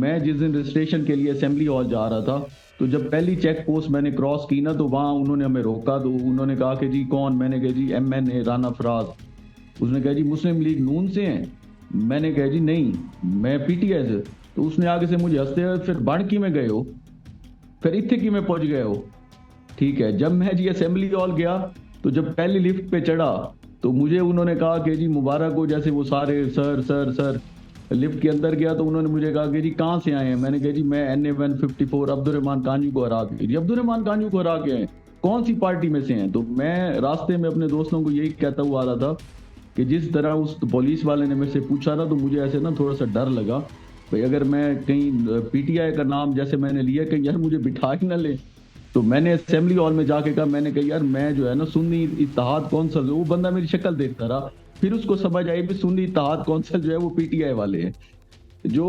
मैं जिस दिन रजिस्ट्रेशन के लिए असेंबली हॉल जा रहा था, तो जब पहली चेक पोस्ट मैंने क्रॉस की ना, तो वहां उन्होंने हमें रोका। तो उन्होंने कहा कि जी कौन? मैंने कहा जी MNA राना फराज। उसने कहा जी मुस्लिम लीग नून से हैं? मैंने कहा जी नहीं, मैं PTI से। तो उसने आगे से मुझे हंसते हुए, फिर बाणकी में गए हो, फिर इत्थे की में पहुंच गए हो। ठीक है, जब मैं जी असेंबली हॉल गया, तो जब पहली लिफ्ट पे चढ़ा, तो मुझे उन्होंने कहा कि जी मुबारक हो, जैसे वो सारे सर सर सर। लिफ्ट के अंदर गया तो उन्होंने मुझे कहा कि जी कहाँ से आए हैं? मैंने कहा जी मैं NA 154 अब्दुल रहमान कांजू को हरा के। जी अब्दुल रहमान कांजू को हरा के हैं? कौन सी पार्टी में से हैं? तो मैं रास्ते में अपने दोस्तों को यही कहता हुआ आ रहा था कि जिस तरह उस पुलिस वाले ने मेरे से पूछा ना, तो मुझे ऐसे ना थोड़ा सा डर लगा, भाई अगर मैं कहीं PTI का नाम जैसे मैंने लिया, कहीं यार मुझे बिठा ही ना ले। तो मैंने असेंबली हॉल में जाके कहा, मैंने कहा यार मैं जो है ना सुन्नी इत्तेहाद कौंसिल, वो बंदा मेरी शक्ल देखता रहा। फिर उसको समझ आई भी सुन्नी इत्तेहाद कौंसिल जो है वो PTI वाले हैं। जो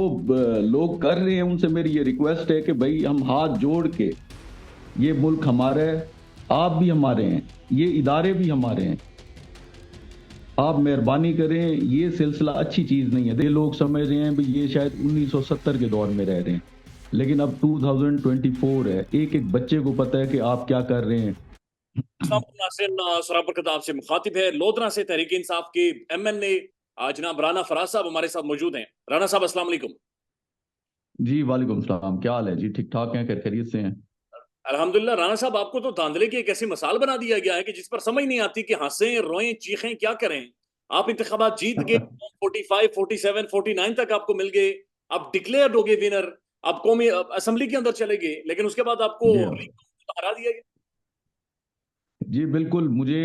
लोग कर रहे हैं, उनसे मेरी ये रिक्वेस्ट है कि भाई हम हाथ जोड़ के, ये मुल्क हमारा है, आप भी हमारे हैं, ये इदारे भी हमारे हैं, आप मेहरबानी करें। ये सिलसिला अच्छी चीज नहीं है। ये लोग समझ रहे हैं भी ये शायद 1970 के दौर में रह रहे हैं, लेकिन अब 2024 है। एक एक बच्चे को पता है कि आप क्या कर रहे हैं। नासिर सरापर खिताब से मुखातिब है लोधरा से तहरीक इंसाफ के MNA जनाब राना फराज साहब हमारे साथ मौजूद हैं। राना साहब अस्सलाम वालेकुम। जी वालेकुम सलाम, क्या हाल है जी? ठीक ठाक हैं? खैर खैरियत से हैं? अल्हम्दुलिल्लाह। राना साहब, आपको तो धांधले की एक ऐसी मिसाल बना दिया गया है कि जिस पर समझ नहीं आती कि हंसें रोएं चीखें क्या करें। आप इंतखाबात जीत गए, 45 47 49 तक आपको मिल गए, आप डिक्लेयर्ड हो गए विनर, आप कौमी असेंबली के अंदर चले गए, लेकिन उसके बाद आपको जी हाँ। हरा दिया गया। जी बिल्कुल, मुझे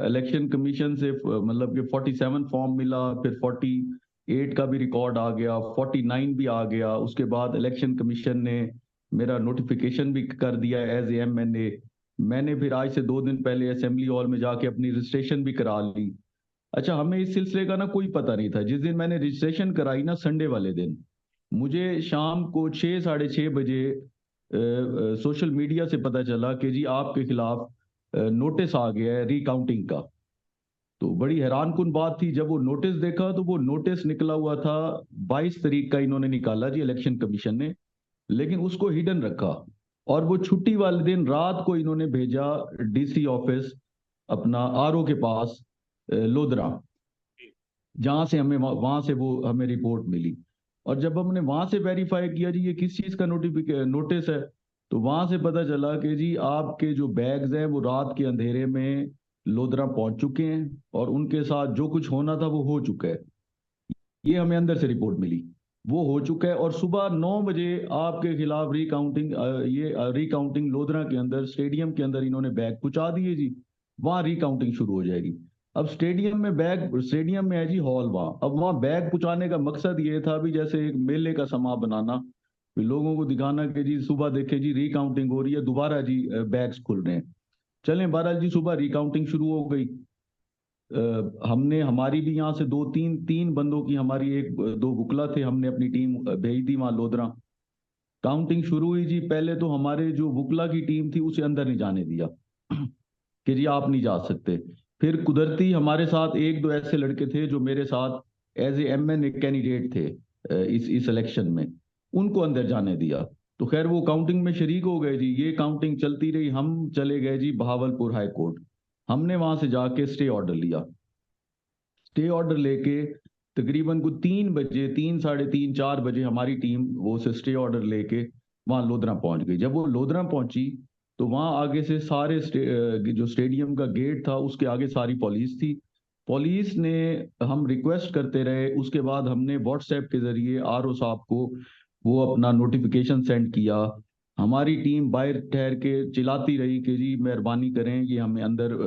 इलेक्शन कमीशन से मतलब कि 47 फॉर्म मिला, फिर 48 का भी रिकॉर्ड आ गया, 49 भी आ गया। उसके बाद इलेक्शन कमीशन ने मेरा नोटिफिकेशन भी कर दिया एज ए MNA। मैंने फिर आज से 2 दिन पहले असेंबली हॉल में जाके अपनी रजिस्ट्रेशन भी करा ली। अच्छा, हमें इस सिलसिले का ना कोई पता नहीं था। जिस दिन मैंने रजिस्ट्रेशन कराई ना, संडे वाले दिन, मुझे शाम को 6 साढ़े 6 बजे सोशल मीडिया से पता चला कि जी आपके खिलाफ नोटिस आ गया है रिकाउंटिंग का। तो बड़ी हैरान कुन बात थी, जब वो नोटिस देखा तो वो नोटिस निकला हुआ था 22 तारीख का, इन्होंने निकाला जी इलेक्शन कमीशन ने, लेकिन उसको हिडन रखा। और वो छुट्टी वाले दिन रात को इन्होंने भेजा DC ऑफिस, अपना RO के पास, लोधरा, जहां से हमें वहां से वो हमें रिपोर्ट मिली। और जब हमने वहां से वेरीफाई किया जी ये किस चीज का नोटिस है, तो वहां से पता चला कि जी आपके जो बैग्स हैं वो रात के अंधेरे में लोधरा पहुंच चुके हैं, और उनके साथ जो कुछ होना था वो हो चुका है। ये हमें अंदर से रिपोर्ट मिली, वो हो चुका है। और सुबह 9 बजे आपके खिलाफ रिकाउंटिंग, ये रिकाउंटिंग लोधरा के अंदर स्टेडियम के अंदर इन्होंने बैग पहुंचा दिए जी। वहां रिकाउंटिंग शुरू हो जाएगी। अब स्टेडियम में है जी हॉल, वहां अब वहां बैग पहुंचाने का मकसद ये था भी जैसे एक मेले का समा बनाना, भी लोगों को दिखाना कि जी सुबह देखे जी रिकाउंटिंग हो रही है, दोबारा जी बैग्स खुल रहे हैं। चलें, बहरहाल जी सुबह रिकाउंटिंग शुरू हो गई। हमने हमारी भी यहाँ से दो तीन तीन बंदों की, हमारी एक दो बुकला थे, हमने अपनी टीम भेज दी वहां लोधरा। काउंटिंग शुरू हुई जी, पहले तो हमारे जो बुकला की टीम थी उसे अंदर नहीं जाने दिया कि जी आप नहीं जा सकते। फिर कुदरती हमारे साथ एक दो ऐसे लड़के थे जो मेरे साथ एज ए MNA कैंडिडेट थे इस इलेक्शन में, उनको अंदर जाने दिया। तो खैर वो काउंटिंग में शरीक हो गए जी। ये काउंटिंग चलती रही, हम चले गए जी बहावलपुर हाई कोर्ट। हमने वहां से जाके स्टे ऑर्डर लिया। स्टे ऑर्डर लेके तकरीबन को 3 बजे, 3 साढ़े 3 4 बजे हमारी टीम वो से स्टे ऑर्डर लेके वहां लोधरा पहुंच गई। जब वो लोधरा पहुंची, तो वहां आगे से जो स्टेडियम का गेट था उसके आगे सारी पुलिस थी। पुलिस ने, हम रिक्वेस्ट करते रहे, उसके बाद हमने व्हाट्सएप के जरिए RO साहब को वो अपना नोटिफिकेशन सेंड किया। हमारी टीम बाहर ठहर के चिल्लाती रही कि जी मेहरबानी करें, ये हमें अंदर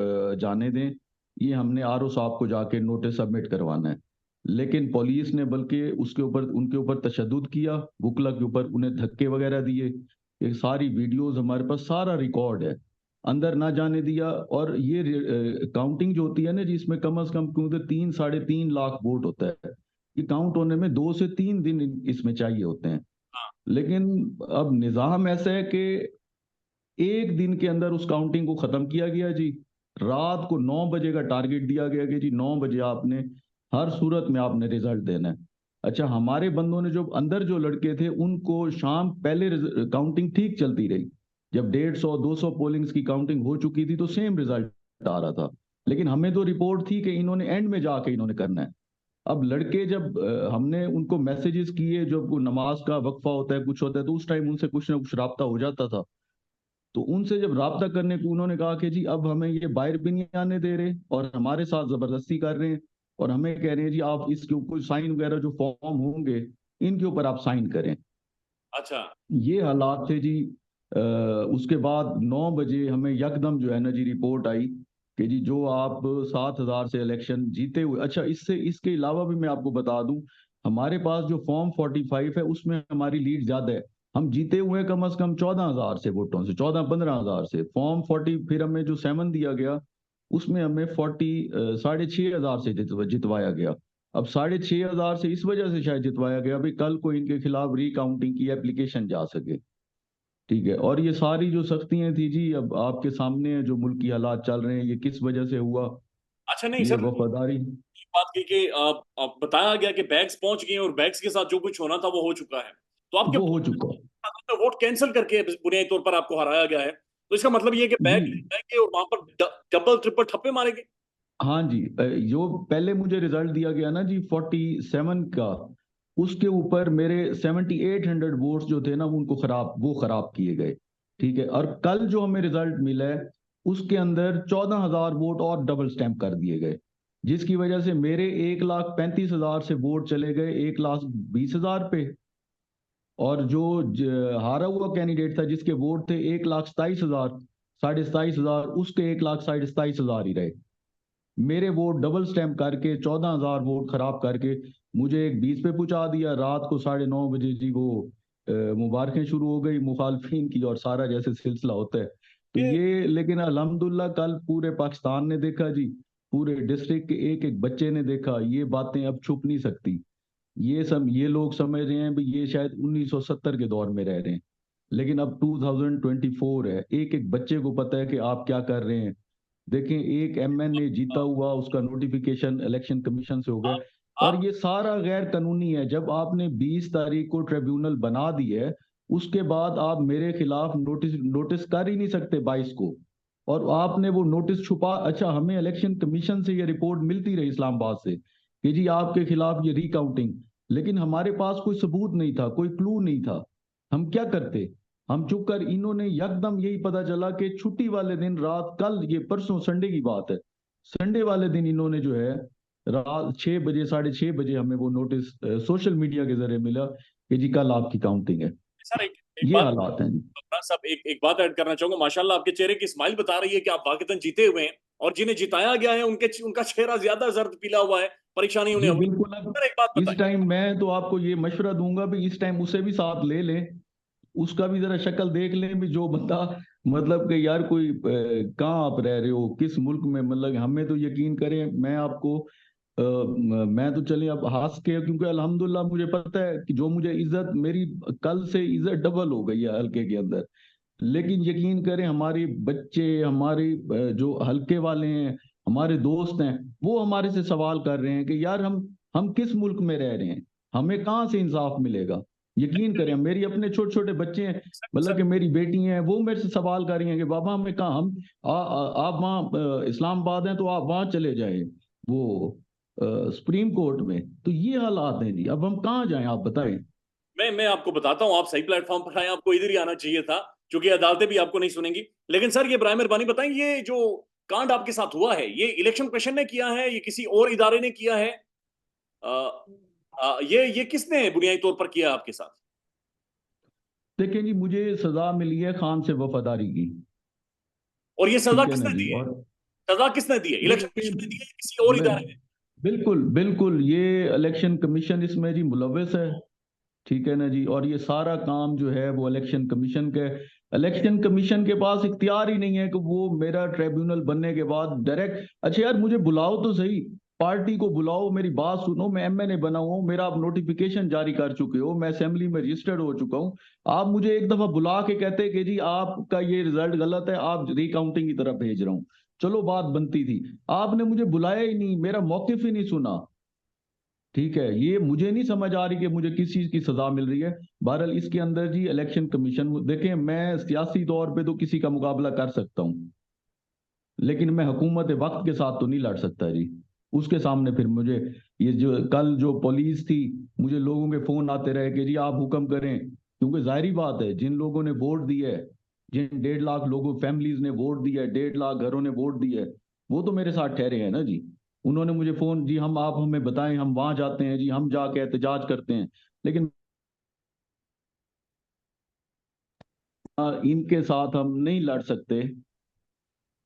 जाने दें, ये हमने RO साहब को जाके नोटिस सबमिट करवाना है। लेकिन पुलिस ने बल्कि उसके ऊपर, उनके ऊपर तशद्दुद किया, बुकला के ऊपर उन्हें धक्के वगैरह दिए। ये सारी वीडियोस हमारे पास, सारा रिकॉर्ड है। अंदर ना जाने दिया। और ये काउंटिंग जो होती है ना, जिसमें कम से कम क्योंकि 3 साढ़े 3 लाख वोट होता है, ये काउंट होने में 2 से 3 दिन इसमें चाहिए होते हैं। लेकिन अब निजाम ऐसा है कि एक दिन के अंदर उस काउंटिंग को खत्म किया गया जी। रात को 9 बजे का टारगेट दिया गया कि जी 9 बजे आपने हर सूरत में आपने रिजल्ट देना है। अच्छा, हमारे बंदों ने जो अंदर जो लड़के थे उनको शाम पहले काउंटिंग ठीक चलती रही, जब 150-200 पोलिंग्स की काउंटिंग हो चुकी थी तो सेम रिजल्ट आ रहा था, लेकिन हमें तो रिपोर्ट थी कि इन्होंने एंड में जाके इन्होंने करना है। अब लड़के जब हमने उनको मैसेजेस किए, जब वो नमाज का वक्फा होता है कुछ होता है तो उस टाइम उनसे कुछ ना कुछ राब्ता हो जाता था, तो उनसे जब राब्ता करने को उन्होंने कहा कि जी अब हमें ये बाहर भी नहीं आने दे रहे और हमारे साथ जबरदस्ती कर रहे हैं, और हमें कह रहे हैं जी आप इसके ऊपर साइन वगैरह जो फॉर्म होंगे इनके ऊपर आप साइन करें। अच्छा। ये हालात थे जी। उसके बाद 9 बजे हमें यकदम जो है ना जी रिपोर्ट आई कि जी जो आप 7,000 से इलेक्शन जीते हुए, अच्छा इससे इसके अलावा भी मैं आपको बता दूं, हमारे पास जो फॉर्म 45 है उसमें हमारी लीड ज्यादा है। हम जीते हुए कम से कम 14,000 से वोटों से, 14-15 हजार से। फॉर्म 40 फिर हमें जो 7 दिया गया उसमें हमें 6,500 से जितवाया गया। अब 6,500 से इस वजह से शायद जितवाया गया भाई कल को इनके खिलाफ रिकाउंटिंग की एप्लीकेशन जा सके। ठीक है, और ये सारी जो सख्तियां थी जी अब आपके सामने है, जो मुल्क की हालात चल रहे हैं ये किस वजह से हुआ, अच्छा, नहीं ये सर, वफादारी। एक बात की कि आप बताया गया कि बैग्स पहुंच गए हैं और बैग्स के साथ जो कुछ होना था वो हो चुका है, तो आपके वो हो चुका वोट कैंसिल करके बुनियादी तौर पर आपको हराया गया है, तो इसका मतलब ये है कि जी। बैग ले जाएंगे और वहां पर डबल ट्रिपल ठप्पे मारेंगे। हाँ जी, जो पहले मुझे रिजल्ट दिया गया ना जी 47 का, उसके ऊपर मेरे 7,800 वोट्स जो थे ना वो खराब किए गए। ठीक है, और कल जो हमें रिजल्ट मिला है उसके अंदर 14,000 वोट और डबल स्टैंप कर दिए गए, जिसकी वजह से मेरे 1,35,000 से वोट चले गए 1,20,000 पे, और जो हारा हुआ कैंडिडेट था जिसके वोट थे 1,27,000, 27,500, उसके 1,27,500 ही रहे। मेरे वोट डबल स्टैम्प करके 14,000 वोट खराब करके मुझे एक 20 पे पहुंचा दिया। रात को 9:30 बजे जी वो मुबारकें शुरू हो गई मुखालफिन की, और सारा जैसे सिलसिला होता है। तो ये ये लेकिन अल्हम्दुलिल्लाह कल पूरे पाकिस्तान ने देखा जी, पूरे डिस्ट्रिक्ट के एक एक बच्चे ने देखा, ये बातें अब छुप नहीं सकती। ये लोग समझ रहे हैं भी ये शायद 1970 के दौर में रह रहे हैं, लेकिन अब 2024 है, एक एक बच्चे को पता है कि आप क्या कर रहे हैं। देखें, एक एमएनए जीता हुआ उसका नोटिफिकेशन इलेक्शन कमीशन से हो गया, आप, और आप ये सारा गैर कानूनी है। जब आपने 20 तारीख को ट्रिब्यूनल बना दी है उसके बाद आप मेरे खिलाफ नोटिस नोटिस कर ही नहीं सकते 22 को, और आपने वो नोटिस छुपा। अच्छा, हमें इलेक्शन कमीशन से ये रिपोर्ट मिलती रही इस्लामाबाद से कि जी आपके खिलाफ ये रिकाउंटिंग, लेकिन हमारे पास कोई सबूत नहीं था, कोई क्लू नहीं था। हम क्या करते, हम चुप कर, इन्होंने यकदम यही पता चला कि छुट्टी वाले दिन रात, कल ये परसों संडे की बात है, संडे वाले दिन इन्होंने जो है रात 6 बजे 6:30 बजे हमें वो नोटिस सोशल मीडिया के जरिए मिला कि जी कल आपकी काउंटिंग है। सर एक ये बात, हालात हैं जी। सब एक बात ऐड करना चाहूंगा। माशाल्लाह आपके चेहरे की स्माइल बता रही है कि आप वाकईतन जीते हुए हैं, और जिन्हें जिताया गया है उनका चेहरा ज्यादा जर्द पीला हुआ है, परेशानी उन्हें जी हुई। बिल्कुल। अब सर एक बात इस बताइए। टाइम मैं तो आपको ये मशवरा दूंगा भी इस टाइम उसे भी साथ ले लें, उसका भी जरा शक्ल देख लें भी, जो बंदा मतलब कि यार कोई कहाँ आप रह रहे हो किस मुल्क में, मतलब हमें तो यकीन करें, मैं आपको मैं तो चले अब हंस के, क्योंकि अल्हम्दुलिल्लाह मुझे पता है कि जो मुझे इज्जत मेरी कल से इज्जत डबल हो गई है हल्के के अंदर। लेकिन यकीन करें हमारे बच्चे, हमारे जो हल्के वाले हैं, हमारे दोस्त हैं, वो हमारे से सवाल कर रहे हैं कि यार हम किस मुल्क में रह रहे हैं, हमें कहाँ से इंसाफ मिलेगा। यकीन करें मेरी अपने छोटे छोटे बच्चे हैं, मतलब सर कि मेरी बेटी हैं, वो मेरे से सवाल कर रही हैं कि बाबा हमें कहाँ, आप वहाँ इस्लामाबाद हैं तो आप वहाँ चले जाएं वो सुप्रीम कोर्ट में। तो ये हालात हैं जी, अब हम कहाँ जाएं आप बताएं। मैं आपको बताता हूँ, आप सही प्लेटफॉर्म पर आए, आपको इधर ही आना चाहिए था, क्योंकि अदालतें भी आपको नहीं सुनेंगी। लेकिन सर ये बराए मेहरबानी बताएं, ये जो कांड आपके साथ हुआ है, ये इलेक्शन कमीशन ने किया है, ये किसी और इदारे ने किया है? आ, ये किसने बुनियादी तौर पर किया आपके साथ? देखें जी, मुझे सजा मिली है खान से वफादारी की। और ये सजा ठीक है ना किसने जी, दी है? और सजा किसने दी है? इलेक्शन ये कमीशन ने दी है या किसी और मैं इदारे ने? बिल्कुल बिल्कुल ये इलेक्शन कमीशन इसमें जी मुलव्वस है। ठीक है ना जी, और ये सारा काम जो है वो इलेक्शन कमीशन के, इलेक्शन कमीशन के पास इख्तियार ही नहीं है कि वो मेरा ट्रिब्यूनल बनने के बाद डायरेक्ट, अच्छा यार मुझे बुलाओ तो सही, पार्टी को बुलाओ, मेरी बात सुनो, मैं एमएनए बना हुआ हूं, मेरा आप नोटिफिकेशन जारी कर चुके हो, मैं असेंबली में रजिस्टर्ड हो चुका हूं। आप मुझे एक दफा बुला के कहते कि जी आपका ये रिजल्ट गलत है, आप रिकाउंटिंग की तरफ भेज रहा हूं, चलो बात बनती थी। आपने मुझे बुलाया ही नहीं, मेरा मौकिफ ही नहीं सुना। ठीक है, ये मुझे नहीं समझ आ रही कि मुझे किस चीज की सजा मिल रही है। बहरहाल इसके अंदर जी इलेक्शन कमीशन, देखिए मैं सियासी तौर पे तो किसी का मुकाबला कर सकता हूँ, लेकिन मैं हुकूमत वक्त के साथ तो नहीं लड़ सकता जी। उसके सामने फिर मुझे, ये जो कल जो पुलिस थी, मुझे लोगों के फोन आते रहे कि जी आप हुक्म करें, क्योंकि जाहिर बात है जिन लोगों ने वोट दिया है, जिन 1.5 लाख लोगों फैमिलीज ने वोट दिया है, 1.5 लाख घरों ने वोट दिया है, वो तो मेरे साथ ठहरे हैं ना जी। उन्होंने मुझे फोन, जी हम, आप हमें बताएं, हम वहां जाते हैं जी, हम जाके एहतजाज करते हैं, लेकिन इनके साथ हम नहीं लड़ सकते।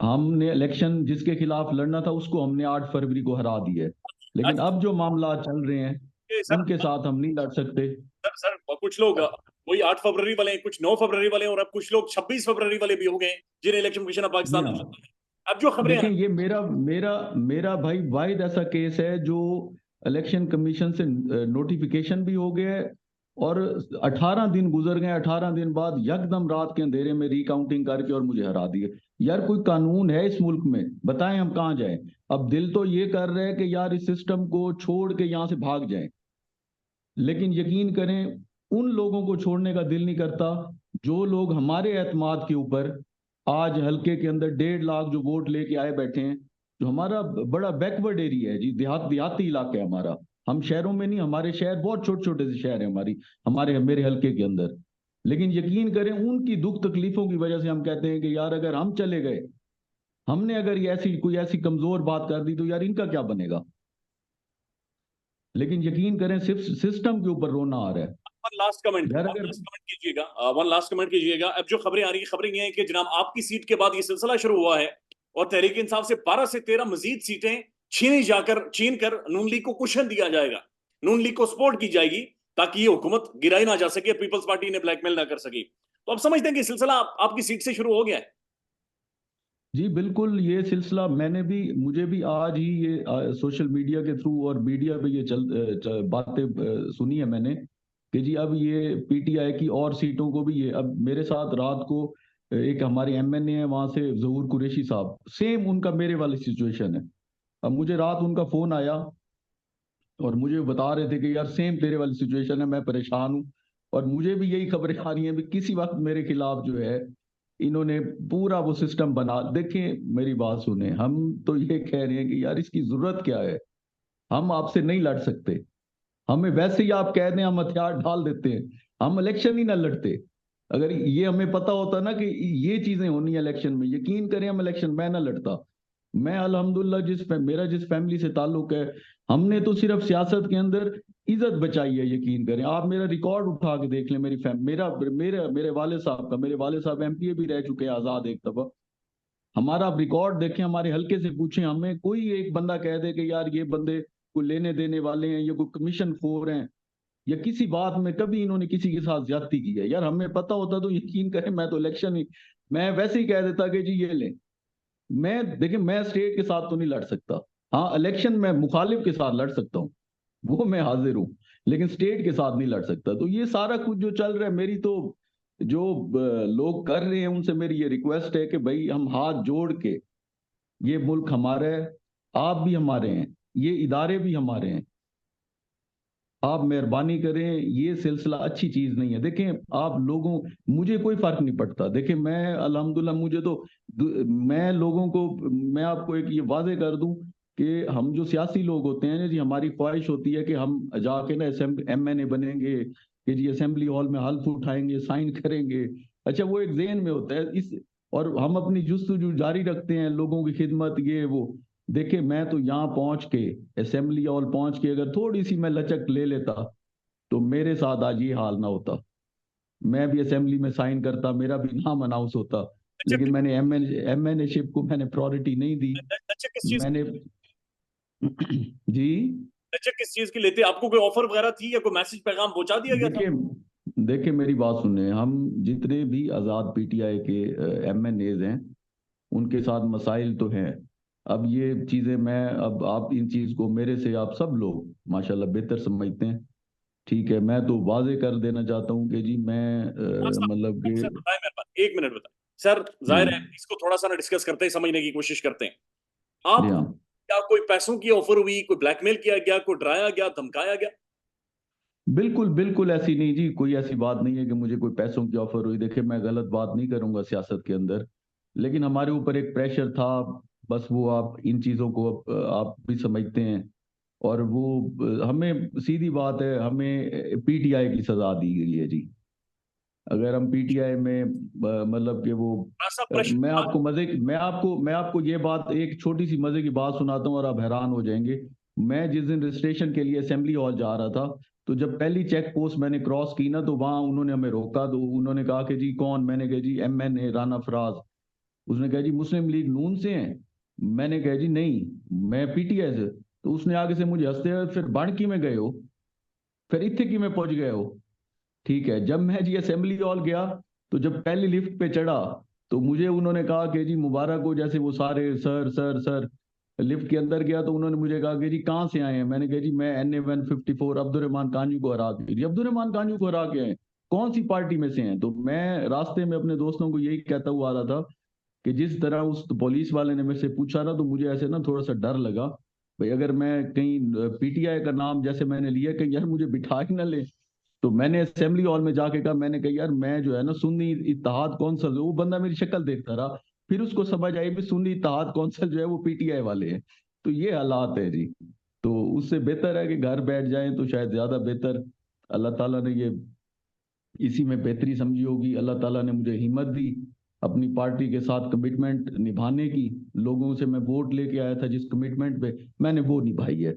हमने इलेक्शन जिसके खिलाफ लड़ना था उसको हमने 8 फरवरी को हरा दिया है, लेकिन अच्छा, अब जो मामला चल रहे हैं सर उनके साथ हम नहीं लड़ सकते। सर कुछ लोग वही 8 फरवरी वाले हैं, कुछ 9 फरवरी वाले हैं, और अब कुछ लोग 26 फरवरी वाले भी हो गए हैं, जिन्हें इलेक्शन कमीशन ऑफ जी पाकिस्तान ने हाँ, सजा दिया। अब जो खबरें देखें हैं, ये मेरा मेरा मेरा भाई वाहिद ऐसा केस है जो इलेक्शन कमीशन से नोटिफिकेशन भी हो गया है, और 18 दिन गुजर गए, 18 दिन बाद यकदम रात के अंधेरे में रिकाउंटिंग करके और मुझे हरा दिए। यार कोई कानून है इस मुल्क में? बताएं हम कहाँ जाएं? अब दिल तो ये कर रहे हैं कि यार इस सिस्टम को छोड़ के यहाँ से भाग जाएं, लेकिन यकीन करें उन लोगों को छोड़ने का दिल नहीं करता जो लोग हमारे एतमाद के ऊपर आज हल्के के अंदर 1.5 लाख जो वोट लेके आए बैठे हैं। जो हमारा बड़ा बैकवर्ड एरिया है जी, देहाती इलाका है हमारा। हम शहरों में नहीं, हमारे शहर बहुत छोटे छोटे से शहर है हमारी, हमारे मेरे हल्के के अंदर। लेकिन यकीन करें उनकी दुख तकलीफों की वजह से हम कहते हैं कि यार अगर हम चले गए, हमने अगर ये ऐसी कोई ऐसी कमजोर बात कर दी तो यार इनका क्या बनेगा। लेकिन यकीन करें सिर्फ सिस्टम के ऊपर रोना आ रहा है। वन लास्ट कमेंट, यार वन अगर, लास्ट कमेंट कीजिएगा, वन लास्ट कमेंट कीजिएगा। अब जो खबरें आ रही है, खबरें ये है कि जनाब आपकी सीट के बाद ये सिलसिला शुरू हुआ है, और तहरीक इंसाफ से 12 से 13 मजीद सीटें छीन कर नून लीग को कुशन दिया जाएगा, नून लीग को सपोर्ट की जाएगी, ताकि ये हुकूमत गिराई ना जा सके, पीपल्स पार्टी ने ब्लैकमेल ना कर सकी। तो आप समझते हैं कि सिलसिला आपकी सीट से शुरू हो गया है? जी बिल्कुल, ये सिलसिला मैंने भी, मुझे भी आज ही ये सोशल मीडिया के थ्रू और मीडिया पे ये बातें सुनी है मैंने कि जी अब ये पीटीआई की और सीटों को भी, ये अब मेरे साथ रात को एक हमारे एमएनए है वहां से जहूर कुरैशी साहब, सेम उनका मेरे वाली सिचुएशन है। अब मुझे रात उनका फोन आया और मुझे बता रहे थे कि यार सेम तेरे वाली सिचुएशन है, मैं परेशान हूँ। और मुझे भी यही खबरें आ रही हैं भी किसी वक्त मेरे खिलाफ जो है इन्होंने पूरा वो सिस्टम बना। देखें मेरी बात सुने, हम तो ये कह रहे हैं कि यार इसकी जरूरत क्या है, हम आपसे नहीं लड़ सकते। हमें वैसे ही आप कह दें हम हथियार डाल देते हैं, हम इलेक्शन ही ना लड़ते। अगर ये हमें पता होता ना कि ये चीजें होनी है इलेक्शन में, यकीन करें हम इलेक्शन, मैं ना लड़ता। मैं अल्हम्दुलिल्लाह मेरा जिस फैमिली से ताल्लुक है, हमने तो सिर्फ सियासत के अंदर इज्जत बचाई है। यकीन करें, आप मेरा रिकॉर्ड उठा के देख लें, मेरी फैम मेरा मेरे मेरे वाले साहब का, मेरे वाले साहब एमपीए भी रह चुके हैं आजाद एक दफा। हमारा आप रिकॉर्ड देखें, हमारे हल्के से पूछें, हमें कोई एक बंदा कह दे कि यार ये बंदे कोई लेने देने वाले हैं, ये कोई कमीशन खोर हैं, या किसी बात में कभी इन्होंने किसी के साथ ज्यादती की है, यार हमें पता होता तो यकीन करें मैं तो इलेक्शन ही, मैं वैसे ही कह देता कि जी ये ले। मैं देखिए, मैं स्टेट के साथ तो नहीं लड़ सकता। हाँ इलेक्शन में मुखालिफ के साथ लड़ सकता हूँ, वो मैं हाजिर हूँ, लेकिन स्टेट के साथ नहीं लड़ सकता। तो ये सारा कुछ जो चल रहा है, मेरी तो जो लोग कर रहे हैं उनसे मेरी ये रिक्वेस्ट है कि भाई हम हाथ जोड़ के, ये मुल्क हमारा है, आप भी हमारे हैं, ये इदारे भी हमारे हैं, आप मेहरबानी करें, ये सिलसिला अच्छी चीज नहीं है। देखें आप लोगों, मुझे कोई फर्क नहीं पड़ता, देखें मैं अल्हम्दुलिल्लाह, मुझे तो मैं लोगों को, मैं आपको एक ये वादे कर दूं कि हम जो सियासी लोग होते हैं जी, हमारी ख्वाहिश होती है कि हम जाके ना एमएनए बनेंगे, कि जी असेंबली हॉल में हल्फ उठाएंगे, साइन करेंगे। अच्छा वो एक ज़हन में होता है इस, और हम अपनी जुस्तजू जारी रखते हैं, लोगों की खिदमत ये वो। देखिए मैं तो यहाँ पहुंच के, असेंबली हॉल पहुंच के अगर थोड़ी सी मैं लचक ले लेता तो मेरे साथ आज ये हाल ना होता, मैं भी असेंबली में साइन करता, मेरा भी नाम अनाउंस होता। अच्छा, लेकिन मैंने एमएनएशिप को मैंने प्रायोरिटी नहीं दी। अच्छा किस चीज मैंने जी, अच्छा किस चीज की लेते? आपको कोई ऑफर वगैरह थी, या कोई मैसेज पैगाम पहुंचा दिया गया था? देखिए देखिए मेरी बात सुने, हम जितने भी आज़ाद पीटीआई के एमएनएज हैं उनके साथ मसाइल तो हैं। अब ये चीज़ें मैं, अब आप इन चीज़ को मेरे से आप सब लोग माशाल्लाह बेहतर समझते हैं। ठीक है, मैं तो वाजे कर देना चाहता हूँ कि जी मैं मतलब सर कि, बताएं मेरे पास, 1 मिनट बताएं। सर जी जाहिर है इसको थोड़ा सा ना डिस्कस करते हैं, समझने की कोशिश करते हैं। जी आप हाँ, क्या कोई पैसों की ऑफर हुई, कोई ब्लैकमेल किया गया, कोई डराया गया, धमकाया गया? बिल्कुल बिल्कुल ऐसी नहीं जी, कोई ऐसी बात नहीं है कि मुझे कोई पैसों की ऑफर हुई। देखिए मैं गलत बात नहीं करूंगा सियासत के अंदर, लेकिन हमारे ऊपर एक प्रेशर था। बस वो आप इन चीजों को आप भी समझते हैं। और वो हमें सीधी बात है, हमें पीटीआई की सजा दी गई है जी। अगर हम पीटीआई में मतलब कि वो ऐसा प्रेशर था? मैं आपको ये बात, एक छोटी सी मजे की बात सुनाता हूँ और आप हैरान हो जाएंगे। मैं जिस दिन रजिस्ट्रेशन के लिए असेंबली हॉल जा रहा था, तो जब पहली चेक पोस्ट मैंने क्रॉस की ना, तो वहां उन्होंने हमें रोका। तो उन्होंने कहा कि जी कौन? मैंने कहा जी MNA राना फराज। उसने कहा जी मुस्लिम लीग नून से हैं? मैंने कहा जी नहीं, मैं पीटीआई से। तो उसने आगे से मुझे हंसते हुए, फिर बाणकी में गए हो, फिर इत्थे की में पहुंच गए हो। ठीक है, जब मैं जी असेंबली हॉल गया, तो जब पहली लिफ्ट पे चढ़ा, तो मुझे उन्होंने कहा कि जी मुबारक हो, जैसे वो सारे सर सर सर। लिफ्ट के अंदर गया तो उन्होंने मुझे कहा कि जी कहाँ से आए हैं? मैंने कहा जी मैं NA 154 अब्दुर्रहमान कांजू को हरा के। जी अब्दुर्रहमान कांजू को हरा के हैं? कौन सी पार्टी में से हैं? तो मैं रास्ते में अपने दोस्तों को यही कहता हुआ आ रहा था कि जिस तरह उस पुलिस वाले ने मेरे से पूछा ना, तो मुझे ऐसे ना थोड़ा सा डर लगा, भाई अगर मैं कहीं पीटीआई का नाम जैसे मैंने लिया, कहीं यार मुझे बिठा ही ना ले। तो मैंने असेंबली हॉल में जाके कहा, मैंने कहा यार मैं जो है ना सुन्नी इत्तेहाद कौंसिल, वो बंदा मेरी शक्ल देखता रहा, फिर उसको समझ आई भी सुन्नी इत्तेहाद कौंसिल जो है वो पीटीआई वाले हैं। तो ये हालात है जी। तो उससे बेहतर है कि घर बैठ जाएं तो शायद ज्यादा बेहतर। अल्लाह ताला ने ये इसी में बेहतरी समझी होगी। अल्लाह ताला ने मुझे हिम्मत दी अपनी पार्टी के साथ कमिटमेंट निभाने की। लोगों से मैं वोट लेके आया था, जिस कमिटमेंट पे मैंने वो निभाई है,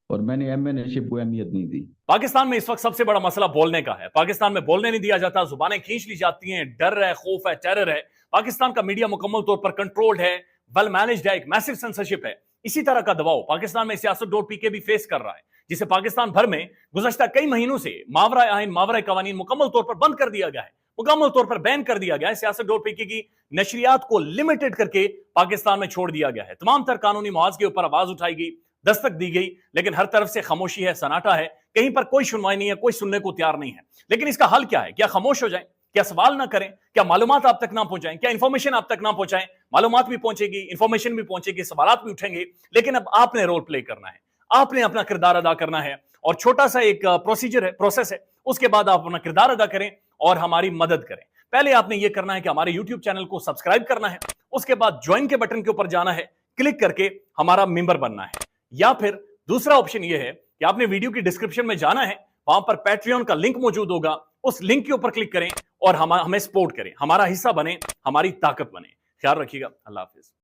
और मैंने MNA-शिप को अहमियत नहीं दी। पाकिस्तान में इस वक्त सबसे बड़ा मसला बोलने का है। पाकिस्तान में बोलने नहीं दिया जाता, जुबानें खींच ली जाती हैं, डर है, खौफ है, टेरर है। पाकिस्तान का मीडिया मुकम्मल तौर पर कंट्रोल्ड है, वेल मैनेज्ड है, एक मैसिव सेंसरशिप है। इसी तरह का दबाव पाकिस्तान में सियासत.pk भी फेस कर रहा है, जिसे पाकिस्तान भर में गुज़श्ता कई महीनों से मावरा आइन, मावरा कवानीन मुकम्मल तौर पर बंद कर दिया गया है, मुकम्मल तौर पर बैन कर दिया गया है। सियासत.pk की नशरियात को लिमिटेड करके पाकिस्तान में छोड़ दिया गया है। तमाम तर कानूनी मुआवजे के ऊपर आवाज उठाई गई, दस्तक दी गई, लेकिन हर तरफ से खामोशी है, सन्नाटा है। कहीं पर कोई सुनवाई नहीं है, कोई सुनने को तैयार नहीं है। लेकिन इसका हल क्या है? क्या खामोश हो जाएं? क्या सवाल ना करें? क्या मालूमात आप तक ना पहुंचाएं? क्या इंफॉर्मेशन आप तक ना पहुंचाएं? मालूमात भी पहुंचेगी, इंफॉर्मेशन भी पहुंचेगी, सवालात भी उठेंगे, लेकिन अब आपने रोल प्ले करना है, आपने अपना किरदार अदा करना है। और छोटा सा एक प्रोसीजर है, प्रोसेस है, उसके बाद आप अपना किरदार अदा करें और हमारी मदद करें। पहले आपने यह करना है कि हमारे यूट्यूब चैनल को सब्सक्राइब करना है, उसके बाद ज्वाइन के बटन के ऊपर जाना है, क्लिक करके हमारा मेंबर बनना है। या फिर दूसरा ऑप्शन यह है कि आपने वीडियो की डिस्क्रिप्शन में जाना है, वहां पर पैट्रियन का लिंक मौजूद होगा, उस लिंक के ऊपर क्लिक करें और हमें सपोर्ट करें, हमारा हिस्सा बने, हमारी ताकत बने। ख्याल रखिएगा। अल्लाह हाफिज।